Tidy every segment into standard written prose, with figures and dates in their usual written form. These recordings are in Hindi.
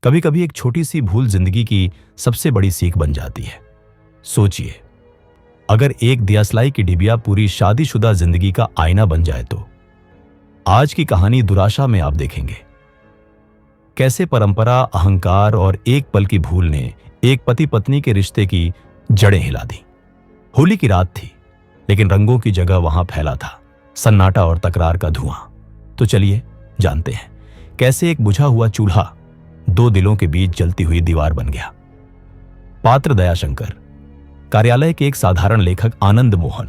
कभी कभी एक छोटी सी भूल जिंदगी की सबसे बड़ी सीख बन जाती है। सोचिए, अगर एक दियासलाई की डिबिया पूरी शादीशुदा जिंदगी का आईना बन जाए तो आज की कहानी दुराशा में आप देखेंगे कैसे परंपरा, अहंकार और एक पल की भूल ने एक पति पत्नी के रिश्ते की जड़ें हिला दी। होली की रात थी, लेकिन रंगों की जगह वहां फैला था सन्नाटा और तकरार का धुआं। तो चलिए जानते हैं कैसे एक बुझा हुआ चूल्हा दो दिलों के बीच जलती हुई दीवार बन गया। पात्र दयाशंकर, कार्यालय के एक साधारण लेखक आनंद मोहन,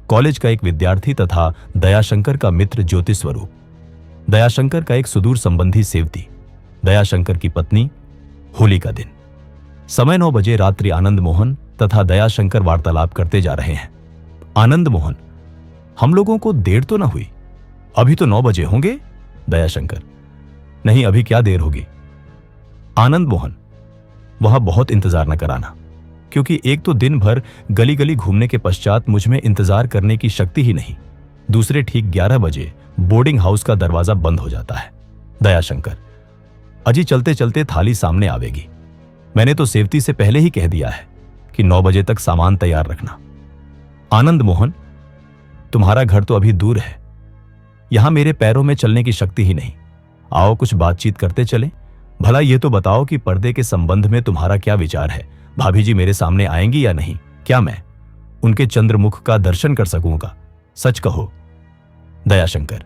कॉलेज का एक विद्यार्थी तथा दयाशंकर का मित्र ज्योति स्वरूप, दयाशंकर का एक सुदूर संबंधी सेवती, दयाशंकर की पत्नी। होली का दिन, समय 9 बजे रात्रि। आनंद मोहन तथा दयाशंकर वार्तालाप करते जा रहे हैं। आनंद मोहन, हम लोगों को देर तो ना हुई? अभी तो 9 बजे होंगे। दयाशंकर, नहीं, अभी क्या देर होगी। आनंद मोहन, वहां बहुत इंतजार न कराना, क्योंकि एक तो दिन भर गली गली घूमने के पश्चात मुझ में इंतजार करने की शक्ति ही नहीं। दूसरे ठीक 11 बजे बोर्डिंग हाउस का दरवाजा बंद हो जाता है। दयाशंकर, अजी चलते चलते थाली सामने आवेगी। मैंने तो सेवती से पहले ही कह दिया है कि 9 बजे तक सामान तैयार रखना। आनंद मोहन, तुम्हारा घर तो अभी दूर है, यहां मेरे पैरों में चलने की शक्ति ही नहीं। आओ कुछ बातचीत करते चलें। भला ये तो बताओ कि पर्दे के संबंध में तुम्हारा क्या विचार है? भाभी जी मेरे सामने आएंगी या नहीं? क्या मैं उनके चंद्रमुख का दर्शन कर सकूंगा? सच कहो। दयाशंकर,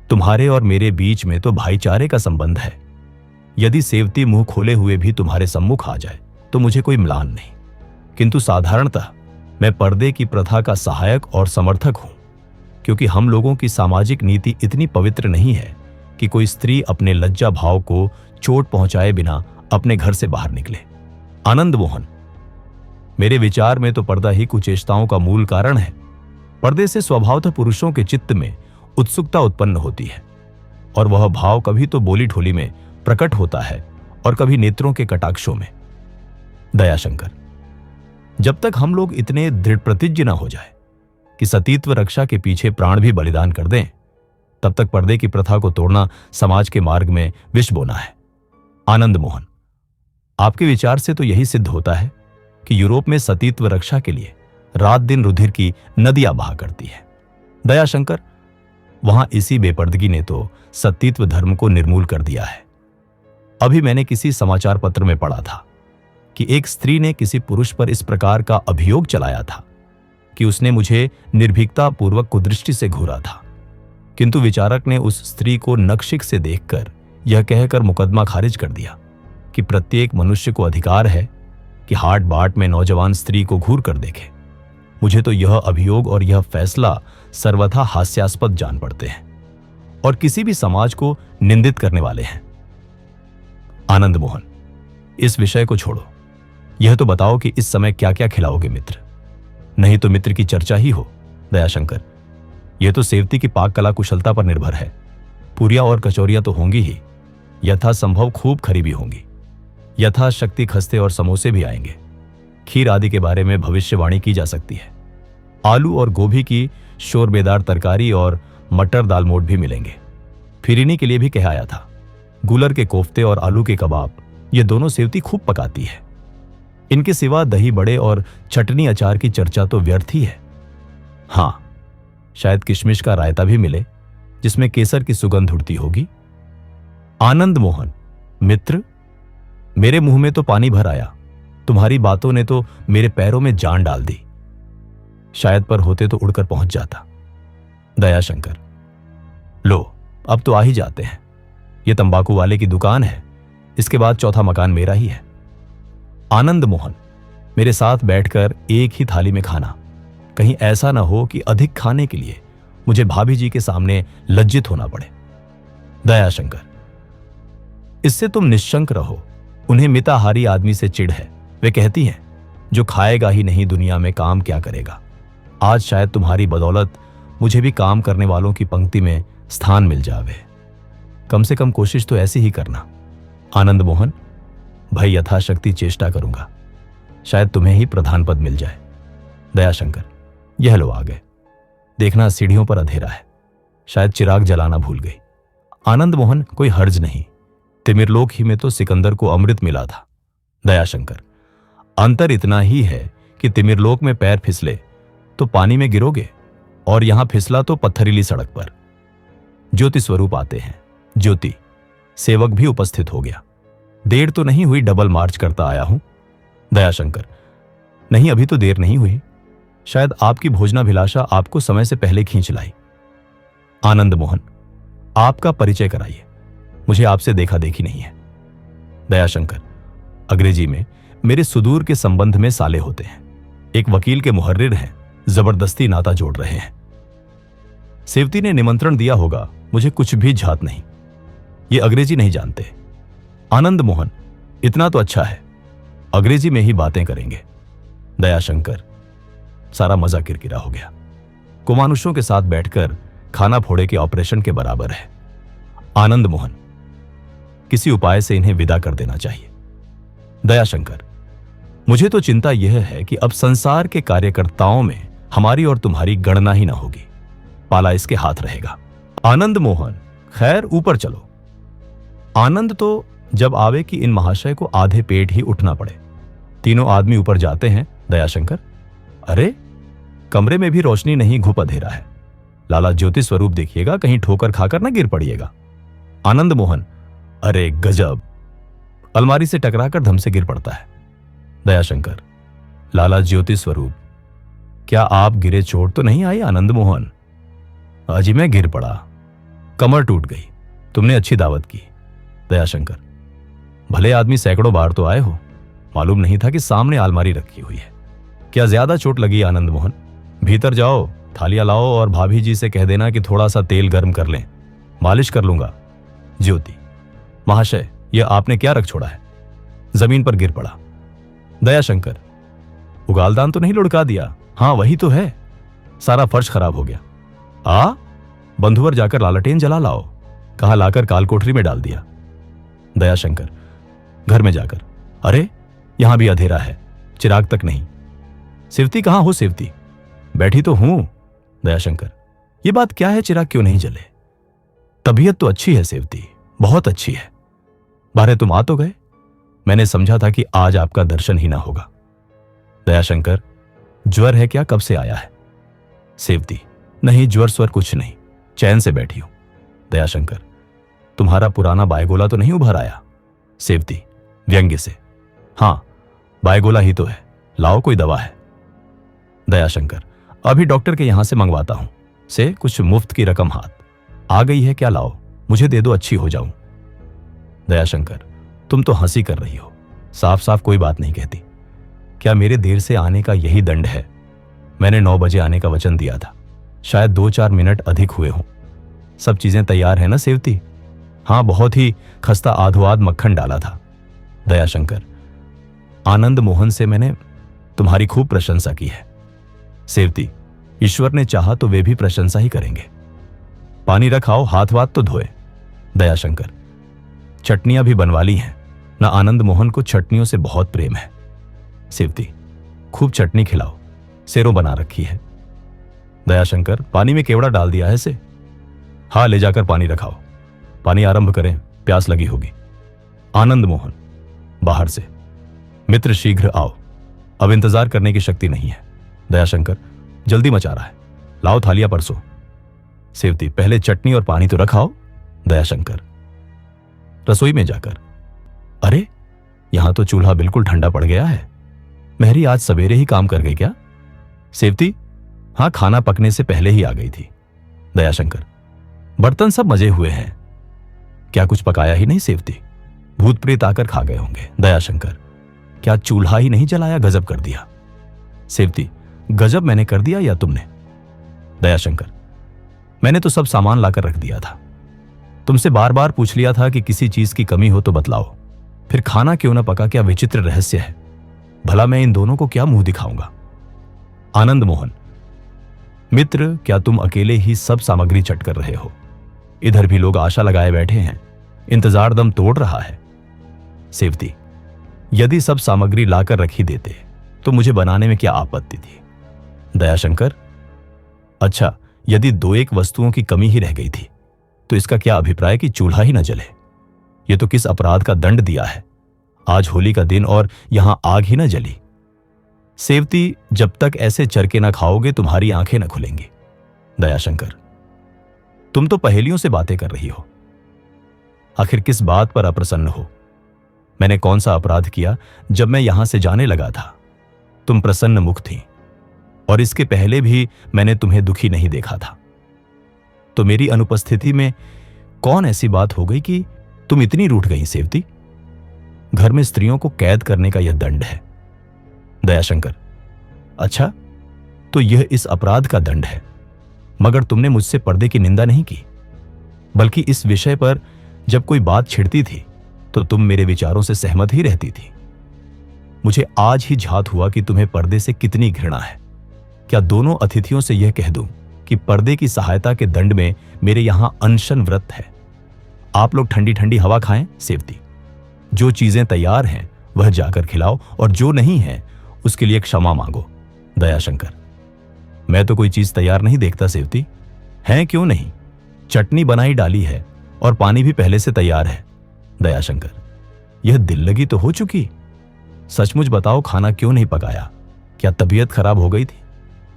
तुम्हारे और मेरे बीच में तो भाईचारे का संबंध है। यदि सेवती मुंह खोले हुए भी तुम्हारे सम्मुख आ जाए तो मुझे कोई म्लान नहीं, किंतु साधारणतः मैं पर्दे की प्रथा का सहायक और समर्थक हूं, क्योंकि हम लोगों की सामाजिक नीति इतनी पवित्र नहीं है कि कोई स्त्री अपने लज्जा भाव को चोट पहुंचाए बिना अपने घर से बाहर निकले। आनंद मोहन, मेरे विचार में तो पर्दा ही कुचेष्टाओं का मूल कारण है। पर्दे से स्वभावतः पुरुषों के चित्त में उत्सुकता उत्पन्न होती है, और वह भाव कभी तो बोली ठोली में प्रकट होता है और कभी नेत्रों के कटाक्षों में। दयाशंकर, जब तक हम लोग इतने दृढ़ प्रतिज्ञ न हो जाए कि सतीत्व रक्षा के पीछे प्राण भी बलिदान कर दें, तब तक पर्दे की प्रथा को तोड़ना समाज के मार्ग में विष बोना है। आनंद मोहन, आपके विचार से तो यही सिद्ध होता है कि यूरोप में सतीत्व रक्षा के लिए रात दिन रुधिर की नदियां बहा करती है। दयाशंकर, वहां इसी बेपर्दगी ने तो सतीत्व धर्म को निर्मूल कर दिया है। अभी मैंने किसी समाचार पत्र में पढ़ा था कि एक स्त्री ने किसी पुरुष पर इस प्रकार का अभियोग चलाया था कि उसने मुझे निर्भीकता पूर्वक कुदृष्टि से घूरा था, किंतु विचारक ने उस स्त्री को नक्शिक से देखकर यह कहकर मुकदमा खारिज कर दिया कि प्रत्येक मनुष्य को अधिकार है कि हाट बाट में नौजवान स्त्री को घूर कर देखे। मुझे तो यह अभियोग और यह फैसला सर्वथा हास्यास्पद जान पड़ते हैं और किसी भी समाज को निंदित करने वाले हैं। आनंद मोहन, इस विषय को छोड़ो, यह तो बताओ कि इस समय क्या क्या खिलाओगे मित्र? नहीं तो मित्र की चर्चा ही हो। दयाशंकर, यह तो सेवती की पाक कला कुशलता पर निर्भर है। पूरियां और कचौरियां तो होंगी ही, यथासंभव खूब खरी भी होंगी। यथाशक्ति खस्ते और समोसे भी आएंगे। खीर आदि के बारे में भविष्यवाणी की जा सकती है। आलू और गोभी की शोरबेदार तरकारी और मटर दालमोट भी मिलेंगे। फिरिनी के लिए भी कह आया था। गूलर के कोफ्ते और आलू के कबाब, ये दोनों सेवती खूब पकाती है। इनके सिवा दही बड़े और चटनी अचार की चर्चा तो व्यर्थ ही है। हां, शायद किशमिश का रायता भी मिले जिसमें केसर की सुगंध उड़ती होगी। आनंद मोहन, मित्र, मेरे मुंह में तो पानी भर आया। तुम्हारी बातों ने तो मेरे पैरों में जान डाल दी। शायद पर होते तो उड़कर पहुंच जाता। दयाशंकर, लो अब तो आ ही जाते हैं। यह तंबाकू वाले की दुकान है, इसके बाद चौथा मकान मेरा ही है। आनंद मोहन, मेरे साथ बैठकर एक ही थाली में खाना। कहीं ऐसा ना हो कि अधिक खाने के लिए मुझे भाभी जी के सामने लज्जित होना पड़े। दयाशंकर, इससे तुम निश्शंक रहो। उन्हें मिताहारी आदमी से चिढ़ है। वे कहती हैं, जो खाएगा ही नहीं दुनिया में काम क्या करेगा। आज शायद तुम्हारी बदौलत मुझे भी काम करने वालों की पंक्ति में स्थान मिल जावे। कम से कम कोशिश तो ऐसी ही करना। आनंद मोहन, भाई यथाशक्ति चेष्टा करूंगा। शायद तुम्हें ही प्रधान पद मिल जाए। दयाशंकर, यह लो आ गए। देखना सीढ़ियों पर अंधेरा है, शायद चिराग जलाना भूल गई। आनंद मोहन, कोई हर्ज नहीं, तिमिरलोक ही में तो सिकंदर को अमृत मिला था। दयाशंकर, अंतर इतना ही है कि तिमिरलोक में पैर फिसले तो पानी में गिरोगे और यहां फिसला तो पत्थरीली सड़क पर। ज्योति स्वरूप आते हैं। ज्योति सेवक भी उपस्थित हो गया। देर तो नहीं हुई, डबल मार्च करता आया हूं। दयाशंकर, नहीं अभी तो देर नहीं हुई, शायद आपकी भोजनाभिलाषा आपको समय से पहले खींच लाई। आनंद मोहन, आपका परिचय कराइए, मुझे आपसे देखा देखी नहीं है। दयाशंकर, अंग्रेजी में मेरे सुदूर के संबंध में साले होते हैं, एक वकील के मुहर्रिर हैं, जबरदस्ती नाता जोड़ रहे हैं। सेवती ने निमंत्रण दिया होगा, मुझे कुछ भी झात नहीं, ये अंग्रेजी नहीं जानते। आनंद मोहन, इतना तो अच्छा है, अंग्रेजी में ही बातें करेंगे। दयाशंकर, सारा मजा किरकिरा हो गया। कुमानुषों के साथ बैठकर खाना फोड़े के ऑपरेशन के बराबर है। आनंद मोहन, किसी उपाय से इन्हें विदा कर देना चाहिए। दयाशंकर, मुझे तो चिंता यह है कि अब संसार के कार्यकर्ताओं में हमारी और तुम्हारी गणना ही ना होगी, पाला इसके हाथ रहेगा। आनंद मोहन, खैर ऊपर चलो। आनंद तो जब आवे कि इन महाशय को आधे पेट ही उठना पड़े। तीनों आदमी ऊपर जाते हैं। दयाशंकर, अरे कमरे में भी रोशनी नहीं, घुप अंधेरा है। लाला ज्योति स्वरूप देखिएगा, कहीं ठोकर खाकर ना गिर पड़िएगा। आनंद मोहन, अरे गजब, अलमारी से टकराकर धम से गिर पड़ता है। दयाशंकर, लाला ज्योति स्वरूप, क्या आप गिरे, चोट तो नहीं आई? आनंद मोहन, अजी मैं गिर पड़ा, कमर टूट गई, तुमने अच्छी दावत की। दयाशंकर, भले आदमी सैकड़ों बार तो आए हो, मालूम नहीं था कि सामने अलमारी रखी हुई है। क्या ज्यादा चोट लगी? आनंद मोहन, भीतर जाओ, थालियां लाओ और भाभी जी से कह देना कि थोड़ा सा तेल गर्म कर लें, मालिश कर लूंगा। ज्योति, महाशय यह आपने क्या रख छोड़ा है? जमीन पर गिर पड़ा। दयाशंकर, उगालदान तो नहीं लुढ़का दिया? हाँ वही तो है, सारा फर्श खराब हो गया। बंधुवर जाकर लालटेन जला लाओ। कहा लाकर कालकोठरी में डाल दिया। दयाशंकर, घर में जाकर, अरे यहां भी अंधेरा है, चिराग तक नहीं। सेवती कहां हो? सेवती, बैठी तो हूं। दयाशंकर, यह बात क्या है, चिराग क्यों नहीं जले? तबीयत तो अच्छी है सेवती, बहुत अच्छी है। बारे तुम आ तो गए, मैंने समझा था कि आज आपका दर्शन ही ना होगा। दयाशंकर, ज्वर है क्या? कब से आया है? सेवती, नहीं ज्वर स्वर कुछ नहीं, चैन से बैठी हूं। दयाशंकर, तुम्हारा पुराना बायगोला तो नहीं उभर आया? सेवती व्यंग्य से, हां बायगोला ही तो है, लाओ कोई दवा है। दयाशंकर, अभी डॉक्टर के यहां से मंगवाता हूं, से कुछ मुफ्त की रकम हाथ आ गई है क्या? लाओ मुझे दे दो, अच्छी हो जाऊं। दयाशंकर, तुम तो हंसी कर रही हो, साफ साफ कोई बात नहीं कहती। क्या मेरे देर से आने का यही दंड है? मैंने 9 बजे आने का वचन दिया था, शायद 2-4 मिनट अधिक हुए हों। सब चीजें तैयार है ना सेवती? हां, बहुत ही खस्ता आधोआध मक्खन डाला था। दयाशंकर, आनंद मोहन से मैंने तुम्हारी खूब प्रशंसा की है। सेवती, ईश्वर ने चाहा तो वे भी प्रशंसा ही करेंगे। पानी रखाओ, हाथ वाथ तो धोए। दयाशंकर, चटनियां भी बनवा ली हैं ना, आनंद मोहन को चटनियों से बहुत प्रेम है। सेवती, खूब चटनी खिलाओ, सेरो बना रखी है। दयाशंकर, पानी में केवड़ा डाल दिया है से? हाँ, ले जाकर पानी रखाओ, पानी आरंभ करें, प्यास लगी होगी। आनंद मोहन बाहर से, मित्र शीघ्र आओ, अब इंतजार करने की शक्ति नहीं है। दयाशंकर, जल्दी मचा रहा है, लाओ थालियां परसो। सेवती, पहले चटनी और पानी तो रखाओ। दयाशंकर, रसोई में जाकर, अरे यहां तो चूल्हा बिल्कुल ठंडा पड़ गया है, मेहरी आज सवेरे ही काम कर गई क्या? सेवती, हां खाना पकने से पहले ही आ गई थी। दयाशंकर, बर्तन सब मजे हुए हैं, क्या कुछ पकाया ही नहीं? सेवती, भूत प्रेत आकर खा गए होंगे। दयाशंकर, क्या चूल्हा ही नहीं जलाया? गजब कर दिया। सेवती, गजब मैंने कर दिया या तुमने? दयाशंकर, मैंने तो सब सामान लाकर रख दिया था, तुमसे बार बार पूछ लिया था कि किसी चीज की कमी हो तो बतलाओ, फिर खाना क्यों ना पका? क्या विचित्र रहस्य है, भला मैं इन दोनों को क्या मुंह दिखाऊंगा? आनंद मोहन, मित्र क्या तुम अकेले ही सब सामग्री चट कर रहे हो? इधर भी लोग आशा लगाए बैठे हैं, इंतजार दम तोड़ रहा है। सेवती, यदि सब सामग्री लाकर रख ही देते तो मुझे बनाने में क्या आपत्ति थी? दयाशंकर, अच्छा यदि 2-1 वस्तुओं की कमी ही रह गई थी तो इसका क्या अभिप्राय कि चूल्हा ही न जले? ये तो किस अपराध का दंड दिया है। आज होली का दिन और यहां आग ही ना जली। सेवती, जब तक ऐसे चरके ना खाओगे तुम्हारी आंखें न खुलेंगी। दयाशंकर, तुम तो पहेलियों से बातें कर रही हो। आखिर किस बात पर अप्रसन्न हो? मैंने कौन सा अपराध किया जब मैं यहां से जाने लगा था? तुम प्रसन्न मुख थी और इसके पहले भी मैंने तुम्हें दुखी नहीं देखा था। तो मेरी अनुपस्थिति में कौन ऐसी बात हो गई कि तुम इतनी रूठ गई सेवती? घर में स्त्रियों को कैद करने का यह दंड है। दयाशंकर, अच्छा, तो यह इस अपराध का दंड है। मगर तुमने मुझसे पर्दे की निंदा नहीं की, बल्कि इस विषय पर जब कोई बात छिड़ती थी तो तुम मेरे विचारों से सहमत ही रहती थी। मुझे आज ही झात हुआ कि तुम्हें पर्दे से कितनी घृणा है। क्या दोनों अतिथियों से यह कह दूं कि पर्दे की सहायता के दंड में मेरे यहां अनशन व्रत है? आप लोग ठंडी ठंडी हवा खाएं सेवती। जो चीजें तैयार हैं वह जाकर खिलाओ और जो नहीं है उसके लिए क्षमा मांगो। दयाशंकर, मैं तो कोई चीज तैयार नहीं देखता सेवती। हैं क्यों नहीं? चटनी बनाई डाली है और पानी भी पहले से तैयार है। दयाशंकर, यह दिल लगी तो हो चुकी। सचमुच बताओ, खाना क्यों नहीं पकाया? क्या तबीयत खराब हो गई थी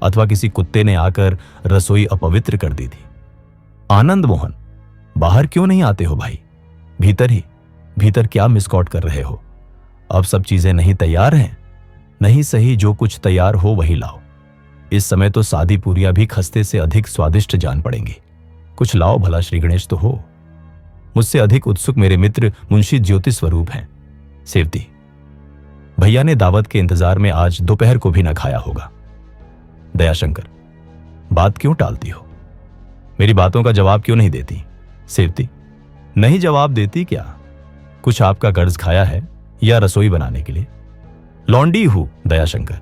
अथवा किसी कुत्ते ने आकर रसोई अपवित्र कर दी थी? आनंद मोहन, बाहर क्यों नहीं आते हो भाई? भीतर क्या मिसकॉट कर रहे हो? अब सब चीजें नहीं तैयार हैं? नहीं सही, जो कुछ तैयार हो वही लाओ। इस समय तो सादी पूरियां भी खस्ते से अधिक स्वादिष्ट जान पड़ेंगी। कुछ लाओ भला, श्री गणेश तो हो। मुझसे अधिक उत्सुक मेरे मित्र मुंशी ज्योति स्वरूप हैं। सेवती, भैया ने दावत के इंतजार में आज दोपहर को भी न खाया होगा। दयाशंकर, बात क्यों टालती हो? मेरी बातों का जवाब क्यों नहीं देती? सेवती, नहीं जवाब देती क्या? कुछ आपका कर्ज खाया है या रसोई बनाने के लिए? लौंडी हूं। दयाशंकर,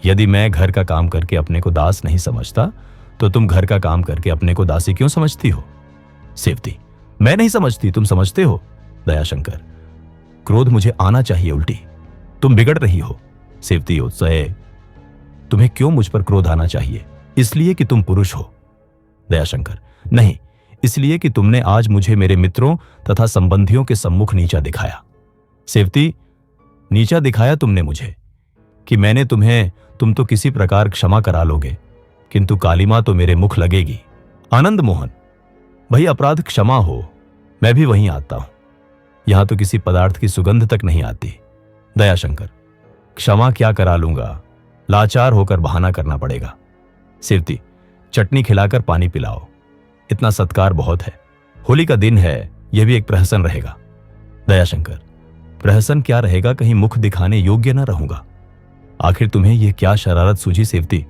यदि मैं घर का काम करके अपने को दास नहीं समझता तो तुम घर का काम करके अपने को दासी क्यों समझती हो? सेवती, मैं नहीं समझती, तुम समझते हो। दयाशंकर, क्रोध मुझे आना चाहिए उल्टी, तुम बिगड़ रही हो। सेवती, उत्सय, तुम्हें क्यों मुझ पर क्रोध आना चाहिए? इसलिए कि तुम पुरुष हो। दयाशंकर, नहीं, इसलिए कि तुमने आज मुझे मेरे मित्रों तथा संबंधियों के सम्मुख नीचा दिखाया। सेवती, नीचा दिखाया तुमने मुझे कि मैंने तुम्हें, तुम तो किसी प्रकार क्षमा करा लोगे, किंतु कालिमा तो मेरे मुख लगेगी। आनंद मोहन, भाई अपराध क्षमा हो, मैं भी वहीं आता हूं। यहां तो किसी पदार्थ की सुगंध तक नहीं आती। दयाशंकर, क्षमा क्या करा लूंगा, लाचार होकर बहाना करना पड़ेगा। सेवती, चटनी खिलाकर पानी पिलाओ, इतना सत्कार बहुत है। होली का दिन है, यह भी एक प्रहसन रहेगा। दयाशंकर, प्रहसन क्या रहेगा, कहीं मुख दिखाने योग्य न रहूंगा। आखिर तुम्हें यह क्या शरारत सूझी सेवती?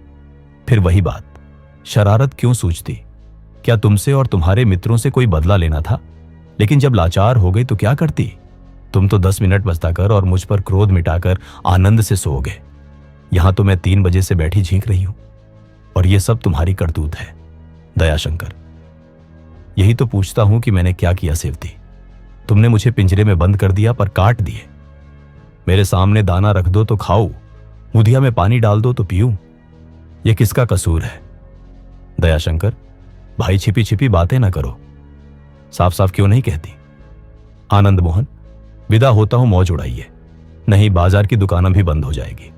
फिर वही बात, शरारत क्यों सूझती? क्या तुमसे और तुम्हारे मित्रों से कोई बदला लेना था? लेकिन जब लाचार हो गई तो क्या करती? तुम तो 10 मिनट बसता कर और मुझ पर क्रोध मिटाकर आनंद से सोओगे। यहां तो मैं 3 बजे से बैठी झींक रही हूं और यह सब तुम्हारी करतूत है। दयाशंकर, यही तो पूछता हूं कि मैंने क्या किया सेवती? तुमने मुझे पिंजरे में बंद कर दिया पर काट दिए। मेरे सामने दाना रख दो तो खाऊं, मुधिया में पानी डाल दो तो पीऊं। यह किसका कसूर है? दयाशंकर, भाई छिपी छिपी बातें ना करो, साफ साफ क्यों नहीं कहती? आनंद मोहन, विदा होता हूं, मौज उड़ाइए, नहीं बाजार की दुकानें भी बंद हो जाएगी।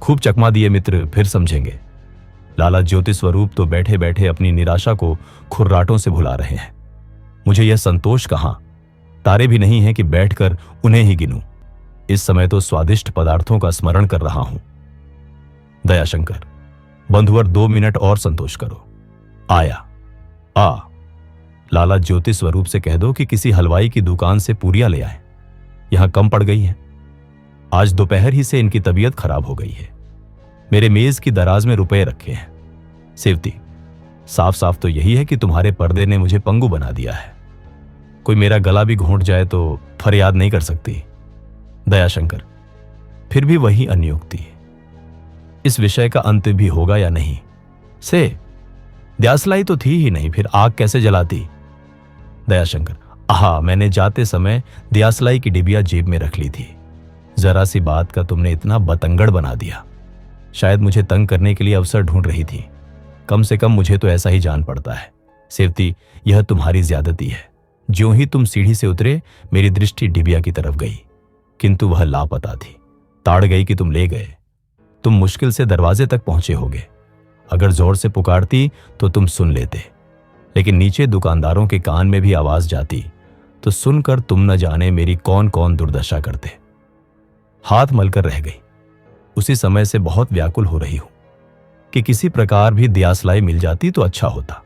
खूब चकमा दिए मित्र, फिर समझेंगे। लाला ज्योति स्वरूप तो बैठे बैठे अपनी निराशा को खुर्राटों से भुला रहे हैं। मुझे यह संतोष कहां, तारे भी नहीं है कि बैठकर उन्हें ही गिनूं। इस समय तो स्वादिष्ट पदार्थों का स्मरण कर रहा हूं। दयाशंकर, बंधुवर 2 मिनट और संतोष करो। आया। लाला ज्योति स्वरूप से कह दो कि किसी हलवाई की दुकान से पूरियां ले आए, यहां कम पड़ गई हैं। आज दोपहर ही से इनकी तबीयत खराब हो गई है। मेरे मेज की दराज में रुपए रखे हैं। सेवती, साफ साफ तो यही है कि तुम्हारे पर्दे ने मुझे पंगु बना दिया है। कोई मेरा गला भी घोंट जाए तो फरियाद नहीं कर सकती। दयाशंकर, फिर भी वही अन्योक्ति। इस विषय का अंत भी होगा या नहीं? से द्यासलाई तो थी ही नहीं, फिर आग कैसे जलाती? दयाशंकर, मैंने जाते समय द्यासलाई की डिबिया जेब में रख ली थी। जरा सी बात का तुमने इतना बतंगड़ बना दिया। शायद मुझे तंग करने के लिए अवसर ढूंढ रही थी। कम से कम मुझे तो ऐसा ही जान पड़ता है। सेवती, यह तुम्हारी ज्यादती है। ज्यों ही तुम सीढ़ी से उतरे, मेरी दृष्टि डिबिया की तरफ गई, किंतु वह लापता थी। ताड़ गई कि तुम ले गए। तुम मुश्किल से दरवाजे तक पहुंचे होगे। अगर जोर से पुकारती तो तुम सुन लेते, लेकिन नीचे दुकानदारों के कान में भी आवाज जाती तो सुनकर तुम न जाने मेरी कौन कौन दुर्दशा करते। हाथ मलकर रह गई। उसी समय से बहुत व्याकुल हो रही हूं कि किसी प्रकार भी दियासलाई मिल जाती तो अच्छा होता,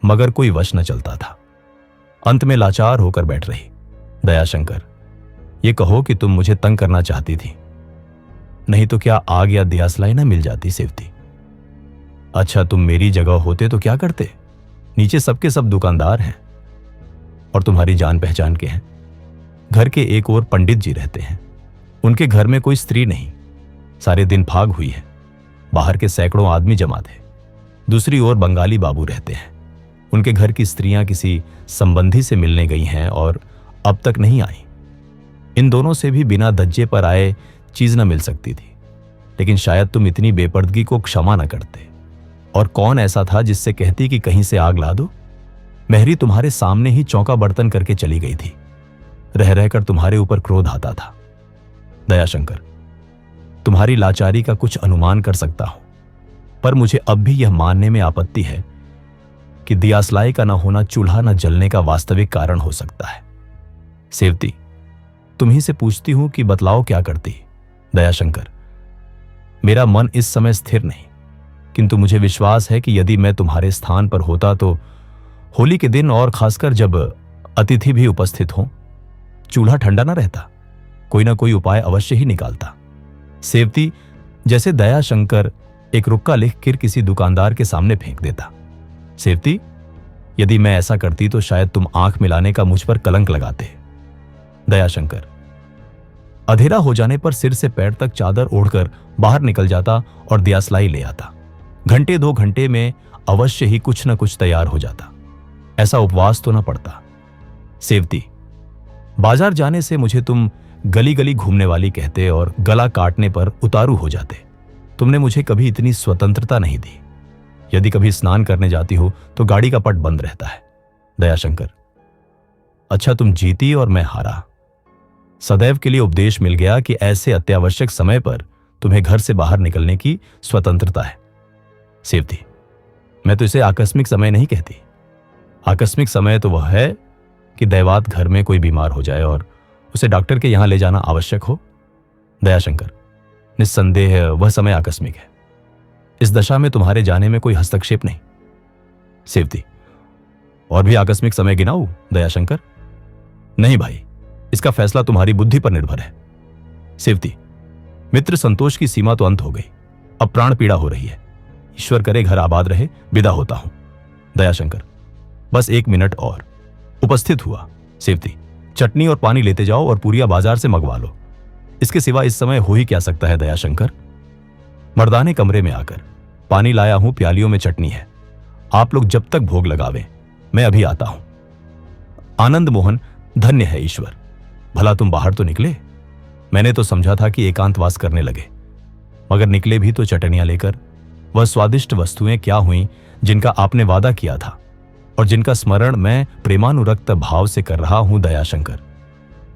मगर कोई वश न चलता था। अंत में लाचार होकर बैठ रही। दयाशंकर, ये कहो कि तुम मुझे तंग करना चाहती थी, नहीं तो क्या आग या दियासलाई ना मिल जाती सेवती? अच्छा, तुम मेरी जगह होते तो क्या करते? नीचे सबके सब दुकानदार हैं और तुम्हारी जान पहचान के हैं। घर के एक ओर पंडित जी रहते हैं, उनके घर में कोई स्त्री नहीं, सारे दिन फाग हुई है। बाहर के सैकड़ों आदमी जमा थे। दूसरी ओर बंगाली बाबू रहते हैं, उनके घर की स्त्रियां किसी संबंधी से मिलने गई हैं और अब तक नहीं आई। इन दोनों से भी बिना दज्जे पर आए चीज न मिल सकती थी, लेकिन शायद तुम इतनी बेपर्दगी को क्षमा न करते। और कौन ऐसा था जिससे कहती कि कहीं से आग ला दो? मेहरी तुम्हारे सामने ही चौका बर्तन करके चली गई थी। रह रहकर तुम्हारे ऊपर क्रोध आता था। दयाशंकर, तुम्हारी लाचारी का कुछ अनुमान कर सकता हूं, पर मुझे अब भी यह मानने में आपत्ति है कि दियासलाई का न होना चूल्हा न जलने का वास्तविक कारण हो सकता है। सेवती, तुम्ही से पूछती हूं कि बतलाओ क्या करती? दयाशंकर, मेरा मन इस समय स्थिर नहीं, किंतु मुझे विश्वास है कि यदि मैं तुम्हारे स्थान पर होता तो होली के दिन, और खासकर जब अतिथि भी उपस्थित हों, चूल्हा ठंडा न रहता, कोई ना कोई उपाय अवश्य ही निकालता। सेवती, जैसे दयाशंकर एक रुक्का लिख कर किसी दुकानदार के सामने फेंक देता। सेवती, यदि मैं ऐसा करती तो शायद तुम आंख मिलाने का मुझ पर कलंक लगाते। दयाशंकर, अंधेरा हो जाने पर सिर से पैर तक चादर ओढ़कर बाहर निकल जाता और दियासलाई ले आता। घंटे 2 घंटे में अवश्य ही कुछ न कुछ तैयार हो जाता। ऐसा उपवास तो न पड़ता। सेवती, बाजार जाने से मुझे तुम गली गली घूमने वाली कहते और गला काटने पर उतारू हो जाते। तुमने मुझे कभी इतनी स्वतंत्रता नहीं दी। यदि कभी स्नान करने जाती हो तो गाड़ी का पट बंद रहता है। दयाशंकर, अच्छा, तुम जीती और मैं हारा। सदैव के लिए उपदेश मिल गया कि ऐसे अत्यावश्यक समय पर तुम्हें घर से बाहर निकलने की स्वतंत्रता है। सेवती, मैं तो इसे आकस्मिक समय नहीं कहती। आकस्मिक समय तो वह है कि दैवात घर में कोई बीमार हो जाए और उसे डॉक्टर के यहां ले जाना आवश्यक हो। दयाशंकर, निस्संदेह वह समय आकस्मिक है। इस दशा में तुम्हारे जाने में कोई हस्तक्षेप नहीं। सेवती, और भी आकस्मिक समय गिनाऊं? दयाशंकर, नहीं भाई, इसका फैसला तुम्हारी बुद्धि पर निर्भर है। सेवती, मित्र संतोष की सीमा तो अंत हो गई, अब प्राण पीड़ा हो रही है। ईश्वर करे घर आबाद रहे, विदा होता हूं। दयाशंकर, बस 1 मिनट और। उपस्थित हुआ। सेवती, चटनी और पानी लेते जाओ और पूरिया बाजार से मंगवा लो। इसके सिवा इस समय हो ही क्या सकता है? दयाशंकर, मर्दाने कमरे में आकर, पानी लाया हूं, प्यालियों में चटनी है। आप लोग जब तक भोग लगावें, मैं अभी आता हूं। आनंद मोहन, धन्य है ईश्वर, भला तुम बाहर तो निकले। मैंने तो समझा था कि एकांतवास करने लगे, मगर निकले भी तो चटनियां लेकर। वह स्वादिष्ट वस्तुएं क्या हुई जिनका आपने वादा किया था और जिनका स्मरण मैं प्रेमानुरक्त भाव से कर रहा हूं। दयाशंकर,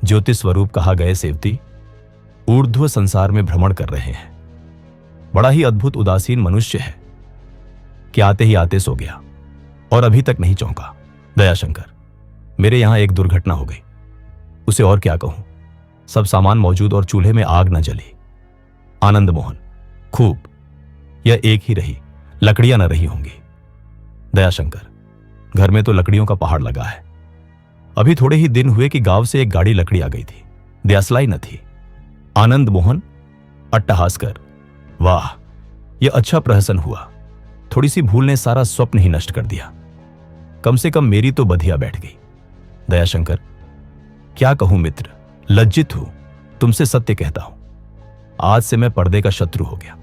ज्योति स्वरूप कहा गए सेवती ऊर्ध्व संसार में भ्रमण कर रहे हैं। बड़ा ही अद्भुत उदासीन मनुष्य है कि आते ही आते सो गया और अभी तक नहीं चौंका। दयाशंकर, मेरे यहां एक दुर्घटना हो गई, उसे और क्या कहूं। सब सामान मौजूद और चूल्हे में आग न जली। आनंद मोहन, खूब, यह एक ही रही, लकड़ियां न रही होंगी। दयाशंकर, घर में तो लकड़ियों का पहाड़ लगा है। अभी थोड़े ही दिन हुए कि गांव से एक गाड़ी लकड़ी आ गई थी, दियासलाई न थी। आनंद मोहन, अट्टहास कर, वाह, यह अच्छा प्रहसन हुआ। थोड़ी सी भूल ने सारा स्वप्न ही नष्ट कर दिया। कम से कम मेरी तो बधिया बैठ गई। दयाशंकर, क्या कहूं मित्र, लज्जित हूं, तुमसे सत्य कहता हूं। आज से मैं पर्दे का शत्रु हो गया।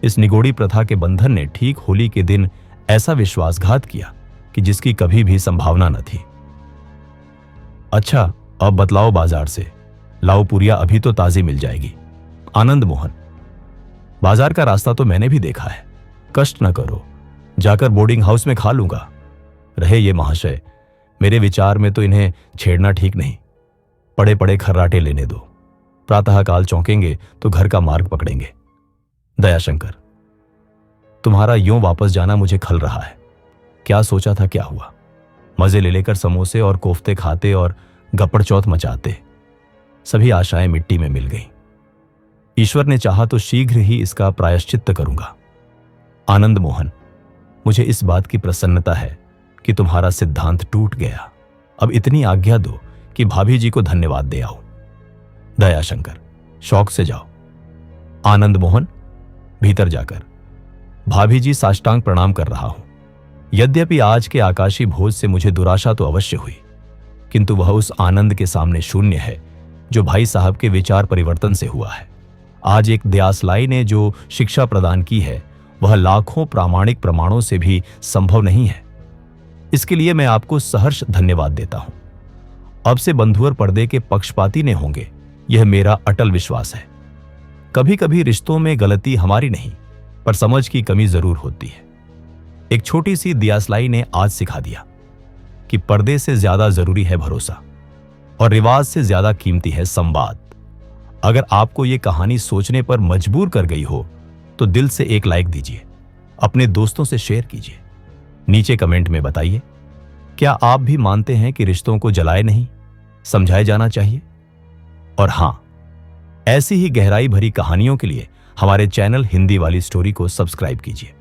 इस निगोड़ी प्रथा के बंधन ने ठीक होली के दिन ऐसा विश्वासघात किया कि जिसकी कभी भी संभावना न थी। अच्छा, अब बतलाओ बाजार से लाओ पुरिया, अभी तो ताजी मिल जाएगी। आनंद मोहन, बाजार का रास्ता तो मैंने भी देखा है, कष्ट न करो, जाकर बोर्डिंग हाउस में खा लूंगा। रहे ये महाशय, मेरे विचार में तो इन्हें छेड़ना ठीक नहीं। पड़े पड़े खर्राटे लेने दो। प्रातःकाल चौंकेंगे तो घर का मार्ग पकड़ेंगे। दयाशंकर, तुम्हारा यूं वापस जाना मुझे खल रहा है। क्या सोचा था, क्या हुआ? मजे ले लेकर समोसे और कोफ्ते खाते और गप्पड़ चौथ मचाते। सभी आशाएं मिट्टी में मिल गईं। ईश्वर ने चाहा तो शीघ्र ही इसका प्रायश्चित्त करूंगा। आनंद मोहन, मुझे इस बात की प्रसन्नता है कि तुम्हारा सिद्धांत टूट गया। अब इतनी आज्ञा दो कि भाभी जी को धन्यवाद दे आओ। दयाशंकर, शौक से जाओ। आनंद मोहन, भीतर जाकर, भाभी जी साष्टांग प्रणाम कर रहा हूं। यद्यपि आज के आकाशी भोज से मुझे दुराशा तो अवश्य हुई, किंतु वह उस आनंद के सामने शून्य है जो भाई साहब के विचार परिवर्तन से हुआ है। आज एक दयासलाई ने जो शिक्षा प्रदान की है वह लाखों प्रामाणिक प्रमाणों से भी संभव नहीं है। इसके लिए मैं आपको सहर्ष धन्यवाद देता हूं। अब से बंधुअर पर्दे के पक्षपाती ने होंगे, यह मेरा अटल विश्वास है। कभी कभी रिश्तों में गलती हमारी नहीं पर समझ की कमी जरूर होती है। एक छोटी सी दियासलाई ने आज सिखा दिया कि पर्दे से ज्यादा जरूरी है भरोसा और रिवाज से ज्यादा कीमती है संवाद। अगर आपको यह कहानी सोचने पर मजबूर कर गई हो तो दिल से एक लाइक दीजिए, अपने दोस्तों से शेयर कीजिए। नीचे कमेंट में बताइए, क्या आप भी मानते हैं कि रिश्तों को जलाए नहीं, समझाए जाना चाहिए? और हां, ऐसी ही गहराई भरी कहानियों के लिए हमारे चैनल हिंदी वाली स्टोरी को सब्सक्राइब कीजिए।